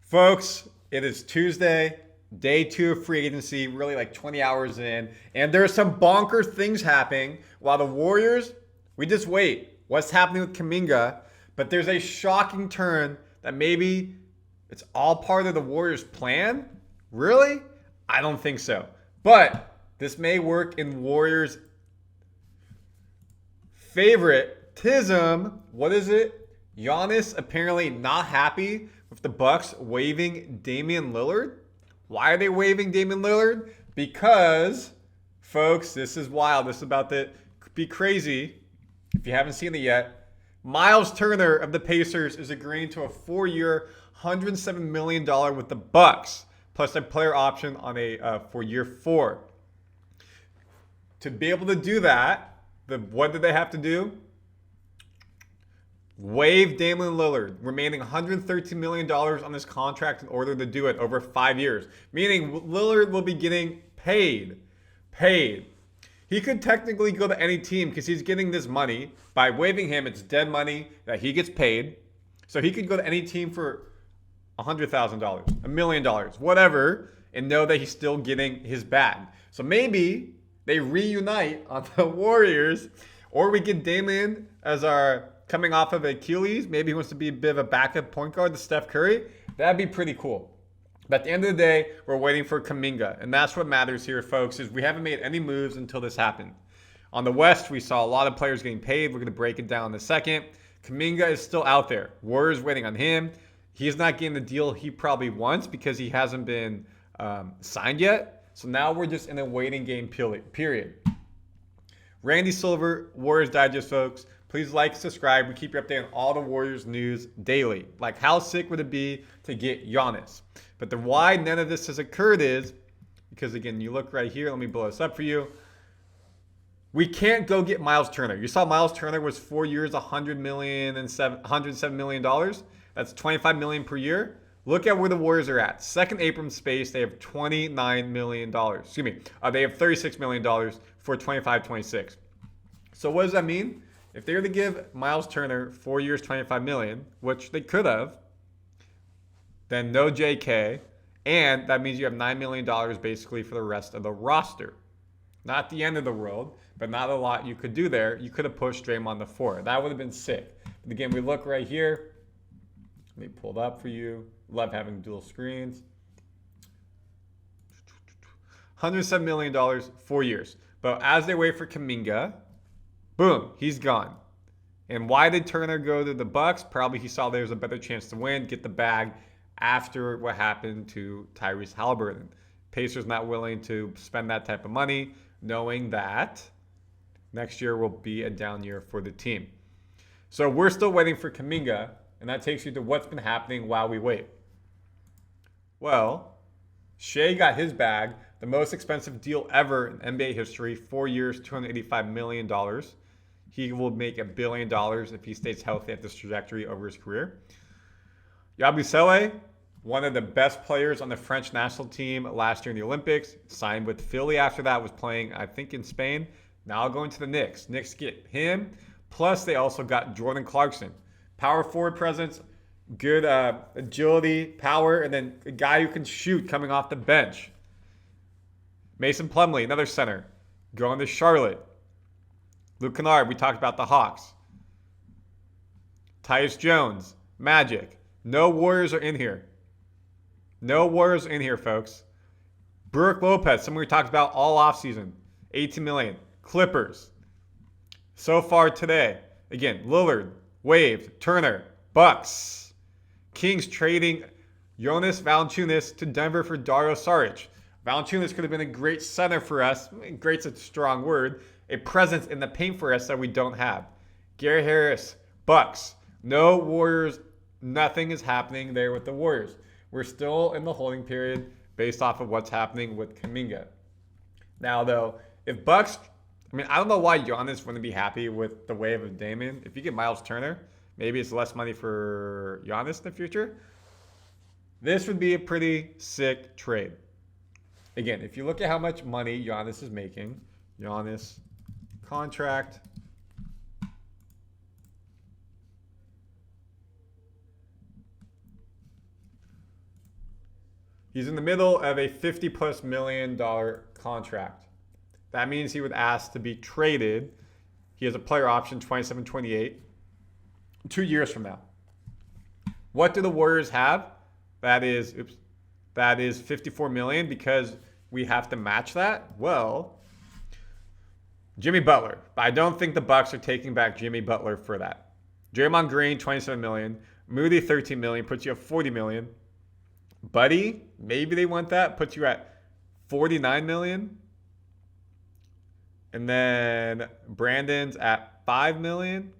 Folks, it is Tuesday, day 2 of free agency, really like 20 hours in, and there are some bonker things happening while the Warriors, we just wait. What's happening with Kuminga? But there's a shocking turn that maybe it's all part of the Warriors' plan? Really? I don't think so. But this may work in Warriors' favoritism. What is it? Giannis apparently not happy with the Bucks waiving Damian Lillard. Why are they waiving Damian Lillard? Because, folks, this is wild. This is about to be crazy. If you haven't seen it yet, Myles Turner of the Pacers is agreeing to a 4-year, $107 million with the Bucks, plus a player option on for year 4. To be able to do that, what did they have to do? Waive Damian Lillard, remaining $113 million on this contract in order to do it over 5 years. Meaning Lillard will be getting paid. He could technically go to any team because he's getting this money. By waiving him, it's dead money that he gets paid. So he could go to any team for $100,000, $1 million, whatever, and know that he's still getting his bag. So maybe they reunite on the Warriors, or we get Damian as our coming off of Achilles. Maybe he wants to be a bit of a backup point guard to Steph Curry. That'd be pretty cool. But at the end of the day, we're waiting for Kuminga. And that's what matters here, folks, is we haven't made any moves until this happened. On the West, we saw a lot of players getting paid. We're going to break it down in a second. Kuminga is still out there. Warriors waiting on him. He's not getting the deal he probably wants because he hasn't been signed yet. So now we're just in a waiting game period. Randy Silver, Warriors Digest, folks. Please like, subscribe. We keep you updated on all the Warriors news daily. Like, how sick would it be to get Giannis? But the why none of this has occurred is because, again, you look right here. Let me blow this up for you. We can't go get Myles Turner. You saw Myles Turner was 4 years, $107 million. That's $25 million per year. Look at where the Warriors are at. Second apron space, they have $29 million. Excuse me. They have $36 million for 25-26. So what does that mean? If they were to give Myles Turner 4 years, $25 million, which they could have, then no JK, and that means you have $9 million basically for the rest of the roster. Not the end of the world, but not a lot you could do there. You could have pushed Draymond to 4. That would have been sick. But again, we look right here. Let me pull it up for you. Love having dual screens. $107 million, 4 years. But as they wait for Kuminga, boom, he's gone. And why did Turner go to the Bucks? Probably he saw there was a better chance to win, get the bag after what happened to Tyrese Halliburton. Pacers not willing to spend that type of money, knowing that next year will be a down year for the team. So we're still waiting for Kuminga, and that takes you to what's been happening while we wait. Well, Shea got his bag, the most expensive deal ever in NBA history, 4 years, $285 million. He will make $1 billion if he stays healthy at this trajectory over his career. Yabusele, one of the best players on the French national team last year in the Olympics, signed with Philly after that, was playing, I think, in Spain. Now going to the Knicks. Knicks get him. Plus, they also got Jordan Clarkson. Power forward presence, good agility, power, and then a guy who can shoot coming off the bench. Mason Plumlee, another center, going to Charlotte. Luke Kennard, we talked about the Hawks. Tyus Jones, Magic. No Warriors are in here. No Warriors are in here, folks. Brooke Lopez, someone we talked about all offseason, $18 million. Clippers. So far today, again, Lillard, waived. Turner, Bucks. Kings trading Jonas Valanciunas to Denver for Dario Saric. Valanciunas could have been a great center for us. Great's a strong word. A presence in the paint for us that we don't have. Gary Harris, Bucks. No Warriors. Nothing is happening there with the Warriors. We're still in the holding period based off of what's happening with Kuminga. Now, though, if Bucks, I don't know why Giannis wouldn't be happy with the wave of Damian. If you get Myles Turner, maybe it's less money for Giannis in the future. This would be a pretty sick trade. Again, if you look at how much money Giannis is making, Giannis contract, He's in the middle of a $50+ million contract. That means he would ask to be traded. He has a player option 27-28, 2 years from now. What do the Warriors have? That is $54 million because we have to match that. Well, Jimmy Butler. I don't think the Bucks are taking back Jimmy Butler for that. Draymond Green, $27 million. Moody, $13 million, puts you at $40 million. Buddy, maybe they want that, puts you at $49 million. And then Brandon's at $5 million.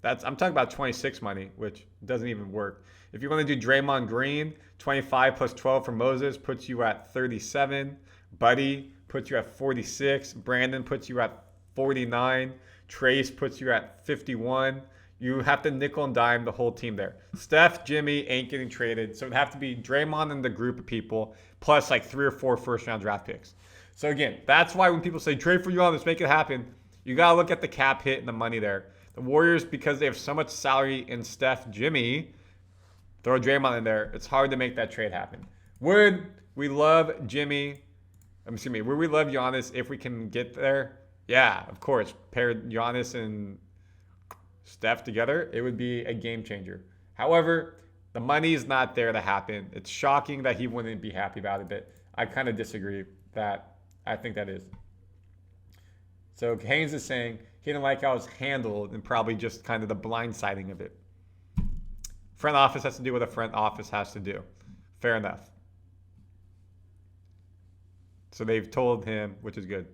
I'm talking about 26 money, which doesn't even work. If you want to do Draymond Green, 25 plus 12 for Moses puts you at 37. Buddy puts you at 46. Brandon puts you at 49. Trayce puts you at 51. You have to nickel and dime the whole team there. Steph, Jimmy ain't getting traded, so it'd have to be Draymond and the group of people, plus like 3 or 4 first-round draft picks. So again, that's why when people say trade for Giannis, make it happen, you got to look at the cap hit and the money there. The Warriors, because they have so much salary in Steph, Jimmy, throw Draymond in there, it's hard to make that trade happen. Would we love Giannis if we can get there? Yeah, of course. Pair Giannis and Steph together, it would be a game changer. However, the money is not there to happen. It's shocking that he wouldn't be happy about it, but I kind of disagree that I think that is. So Haynes is saying he didn't like how it was handled and probably just kind of the blindsiding of it. Front office has to do what a front office has to do. Fair enough. So they've told him, which is good.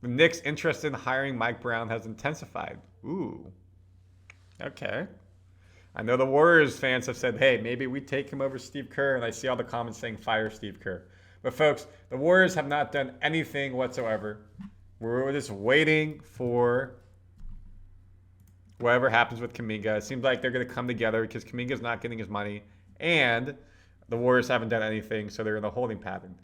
The Knicks' interest in hiring Mike Brown has intensified. Ooh. Okay. I know the Warriors fans have said, hey, maybe we take him over Steve Kerr, and I see all the comments saying fire Steve Kerr. But folks, the Warriors have not done anything whatsoever. We're just waiting for whatever happens with Kuminga. It seems like they're going to come together because Kuminga's not getting his money, and the Warriors haven't done anything, so they're in a holding pattern.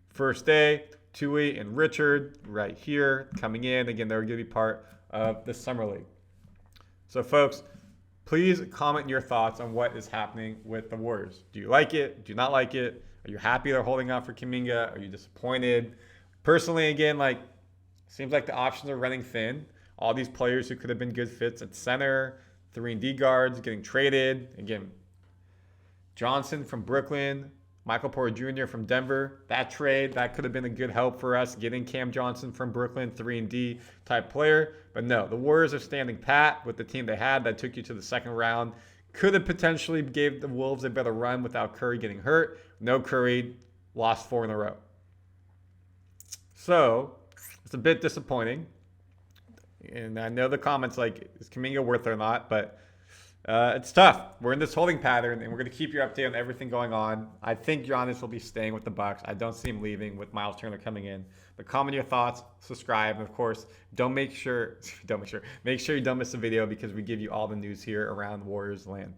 First day, Tui and Richard right here coming in. Again, they're going to be part of the Summer League. So, folks, please comment your thoughts on what is happening with the Warriors. Do you like it? Do you not like it? Are you happy they're holding out for Kuminga? Are you disappointed? Personally, again, seems like the options are running thin. All these players who could have been good fits at center, 3-and-D guards getting traded. Again, Johnson from Brooklyn, Michael Porter Jr. from Denver. That trade, that could have been a good help for us, getting Cam Johnson from Brooklyn, 3-and-D type player. But no, the Warriors are standing pat with the team they had that took you to the second round. Could have potentially gave the Wolves a better run without Curry getting hurt. No Curry, lost 4 in a row. So, it's a bit disappointing. And I know the comments is Kuminga worth it or not? But it's tough. We're in this holding pattern, and we're going to keep you updated on everything going on. I think Giannis will be staying with the Bucks. I don't see him leaving with Myles Turner coming in. But comment your thoughts, subscribe, and of course, make sure you don't miss the video because we give you all the news here around Warriors land.